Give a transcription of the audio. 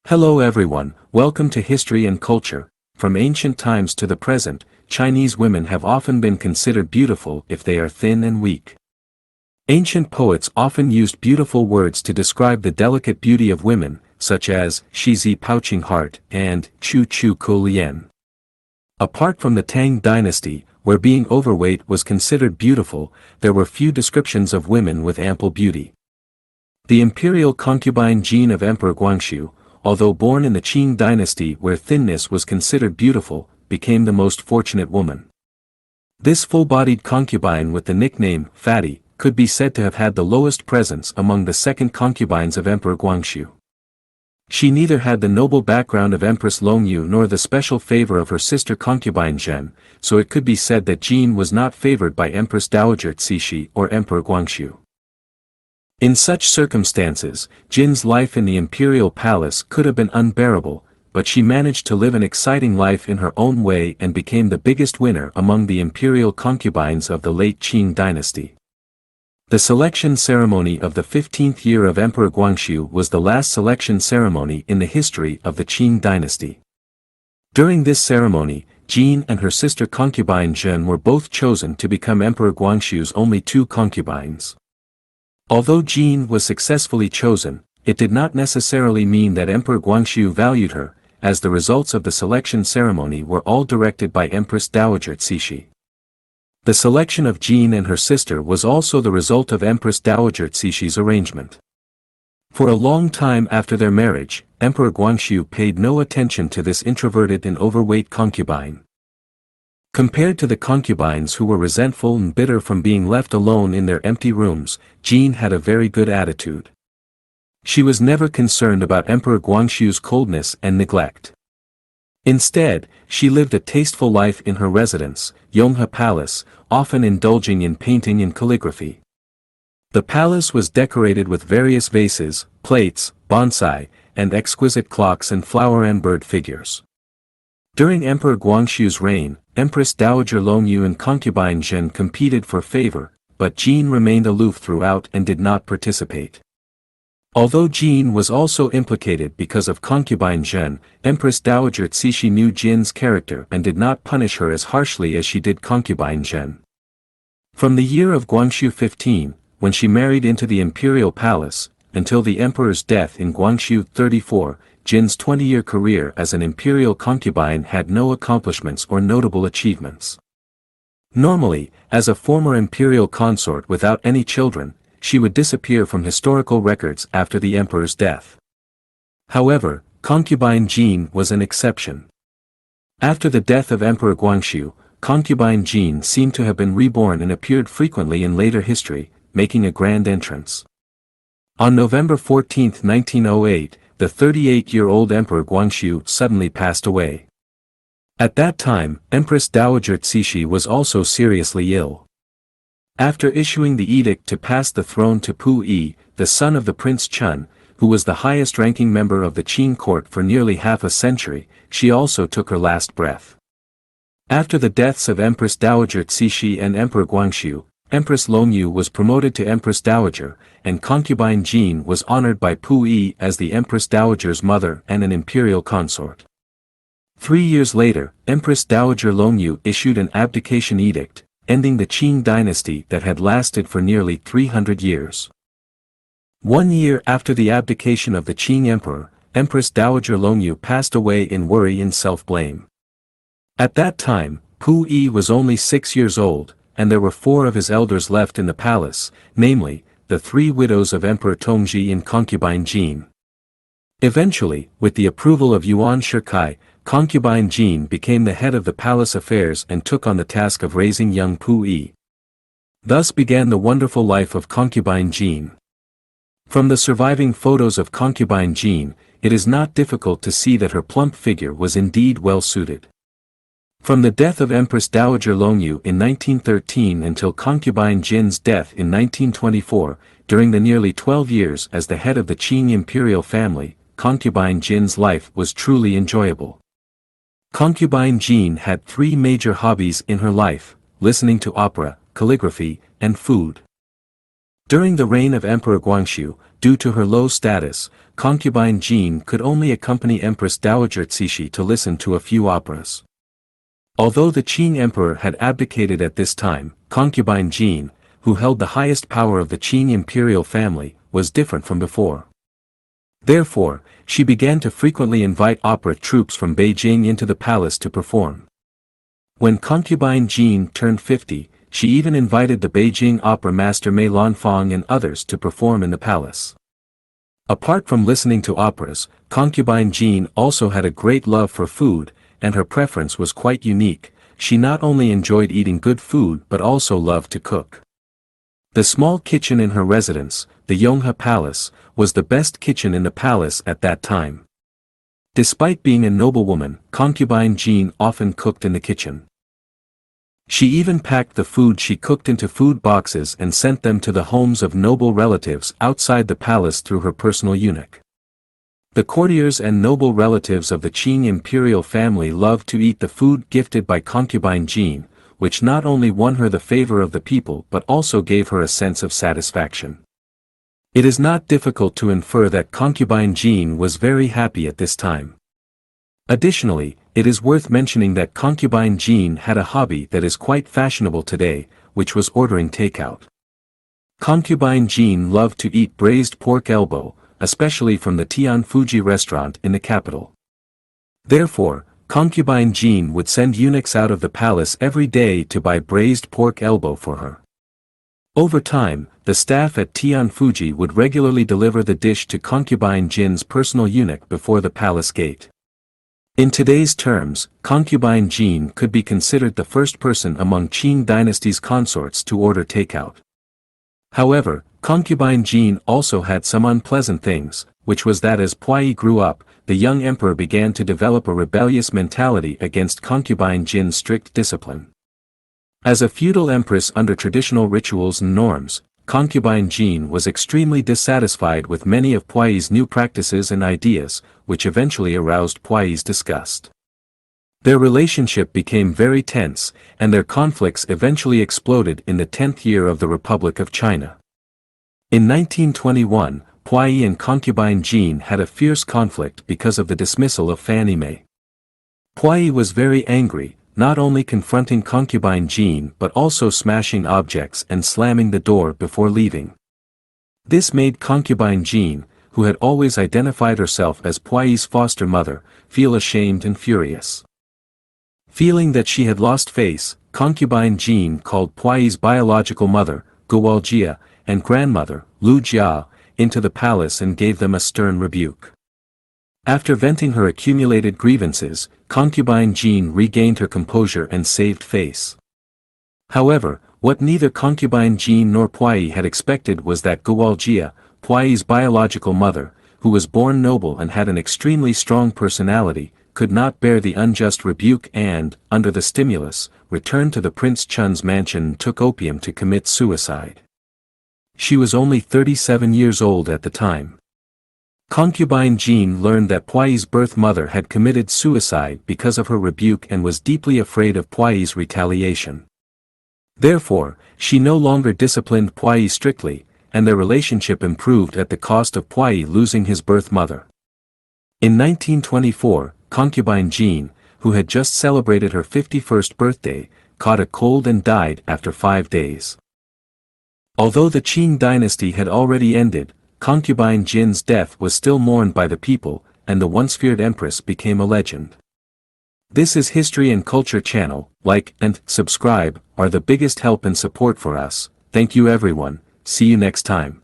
Hello everyone, welcome to History and Culture. From ancient times to the present, Chinese women have often been considered beautiful if they are thin and weak. Ancient poets often used beautiful words to describe the delicate beauty of women, such as Shizi pouching heart and Chu Chu Ku Lian. Apart from the Tang dynasty, where being overweight was considered beautiful, there were few descriptions of women with ample beauty. The imperial concubine Jin of Emperor Guangxu, although born in the Qing dynasty where thinness was considered beautiful, became the most fortunate woman. This full-bodied concubine with the nickname Fatty could be said to have had the lowest presence among the second concubines of Emperor Guangxu. She neither had the noble background of Empress Longyu nor the special favor of her sister concubine Zhen, so it could be said that Jin was not favored by Empress Dowager Cixi or Emperor Guangxu. In such circumstances, Jin's life in the imperial palace could have been unbearable, but she managed to live an exciting life in her own way and became the biggest winner among the imperial concubines of the late Qing dynasty. The selection ceremony of the 15th year of Emperor Guangxu was the last selection ceremony in the history of the Qing dynasty. During this ceremony, Jin and her sister concubine Zhen were both chosen to become Emperor Guangxu's only two concubines. Although Jin was successfully chosen, it did not necessarily mean that Emperor Guangxu valued her, as the results of the selection ceremony were all directed by Empress Dowager Cixi. The selection of Jin and her sister was also the result of Empress Dowager Cixi's arrangement. For a long time after their marriage, Emperor Guangxu paid no attention to this introverted and overweight concubine. Compared to the concubines who were resentful and bitter from being left alone in their empty rooms, Jin had a very good attitude. She was never concerned about Emperor Guangxu's coldness and neglect. Instead, she lived a tasteful life in her residence, Yonghe Palace, often indulging in painting and calligraphy. The palace was decorated with various vases, plates, bonsai, and exquisite clocks and flower and bird figures. During Emperor Guangxu's reign, Empress Dowager Longyu and concubine Zhen competed for favor, but Jin remained aloof throughout and did not participate. Although Jin was also implicated because of concubine Zhen, Empress Dowager Cixi knew Jin's character and did not punish her as harshly as she did concubine Zhen. From the year of Guangxu 15, when she married into the imperial palace, until the emperor's death in Guangxu 34, Jin's 20-year career as an imperial concubine had no accomplishments or notable achievements. Normally, as a former imperial consort without any children, she would disappear from historical records after the emperor's death. However, concubine Jin was an exception. After the death of Emperor Guangxu, concubine Jin seemed to have been reborn and appeared frequently in later history, making a grand entrance. On November 14, 1908, the 38-year-old Emperor Guangxu suddenly passed away. At that time, Empress Dowager Cixi was also seriously ill. After issuing the edict to pass the throne to Pu Yi, the son of the Prince Chun, who was the highest-ranking member of the Qing court for nearly half a century, she also took her last breath. After the deaths of Empress Dowager Cixi and Emperor Guangxu, Empress Longyu was promoted to Empress Dowager, and concubine Jin was honored by Pu Yi as the Empress Dowager's mother and an imperial consort. 3 years later, Empress Dowager Longyu issued an abdication edict, ending the Qing dynasty that had lasted for nearly 300 years. 1 year after the abdication of the Qing emperor, Empress Dowager Longyu passed away in worry and self-blame. At that time, Pu Yi was only 6 years old, and there were 4 of his elders left in the palace, namely, the 3 widows of Emperor Tongji and concubine Jin. Eventually, with the approval of Yuan Shikai, concubine Jin became the head of the palace affairs and took on the task of raising young Pu Yi. Thus began the wonderful life of concubine Jin. From the surviving photos of concubine Jin, it is not difficult to see that her plump figure was indeed well suited. From the death of Empress Dowager Longyu in 1913 until concubine Jin's death in 1924, during the nearly 12 years as the head of the Qing imperial family, concubine Jin's life was truly enjoyable. Concubine Jin had 3 major hobbies in her life: listening to opera, calligraphy, and food. During the reign of Emperor Guangxu, due to her low status, concubine Jean could only accompany Empress Dowager Cixi to listen to a few operas. Although the Qing emperor had abdicated at this time, concubine Jean, who held the highest power of the Qing imperial family, was different from before. Therefore, she began to frequently invite opera troupes from Beijing into the palace to perform. When concubine Jean turned 50, she even invited the Beijing opera master Mei Lanfang and others to perform in the palace. Apart from listening to operas, concubine Jean also had a great love for food, and her preference was quite unique. She not only enjoyed eating good food but also loved to cook. The small kitchen in her residence, the Yonghe Palace, was the best kitchen in the palace at that time. Despite being a noblewoman, concubine Jean often cooked in the kitchen. She even packed the food she cooked into food boxes and sent them to the homes of noble relatives outside the palace through her personal eunuch. The courtiers and noble relatives of the Qing imperial family loved to eat the food gifted by concubine Jean, which not only won her the favor of the people but also gave her a sense of satisfaction. It is not difficult to infer that concubine Jean was very happy at this time. Additionally, it is worth mentioning that concubine Jean had a hobby that is quite fashionable today, which was ordering takeout. Concubine Jean loved to eat braised pork elbow, especially from the Tianfuji restaurant in the capital. Therefore, concubine Jean would send eunuchs out of the palace every day to buy braised pork elbow for her. Over time, the staff at Tianfuji would regularly deliver the dish to concubine Jean's personal eunuch before the palace gate. In today's terms, concubine Jean could be considered the first person among Qing dynasty's consorts to order takeout. However, concubine Jean also had some unpleasant things, which was that as Puyi grew up, the young emperor began to develop a rebellious mentality against concubine Jean's strict discipline. As a feudal empress under traditional rituals and norms, concubine Jean was extremely dissatisfied with many of Puyi's new practices and ideas, which eventually aroused Puyi's disgust. Their relationship became very tense, and their conflicts eventually exploded in the 10th year of the Republic of China. In 1921, Puyi and concubine Jean had a fierce conflict because of the dismissal of Fanny Mei. Puyi was very angry, not only confronting concubine Jean but also smashing objects and slamming the door before leaving. This made concubine Jean, who had always identified herself as Puyi's foster mother, feel ashamed and furious. Feeling that she had lost face, concubine Jean called Puyi's biological mother, Guowaljia, and grandmother, Lu Jia, into the palace and gave them a stern rebuke. After venting her accumulated grievances, concubine Jean regained her composure and saved face. However, what neither concubine Jean nor Puyi had expected was that Guowaljia, Puyi's biological mother, who was born noble and had an extremely strong personality, could not bear the unjust rebuke and, under the stimulus, returned to the Prince Chun's mansion and took opium to commit suicide. She was only 37 years old at the time. Concubine Jean learned that Puyi's birth mother had committed suicide because of her rebuke and was deeply afraid of Puyi's retaliation. Therefore, she no longer disciplined Puyi strictly, and their relationship improved at the cost of Puyi losing his birth mother. In 1924, concubine Jean, who had just celebrated her 51st birthday, caught a cold and died after 5 days. Although the Qing dynasty had already ended, concubine Jean's death was still mourned by the people, and the once feared empress became a legend. This is History and Culture channel. Like and subscribe are the biggest help and support for us. Thank you everyone. See you next time.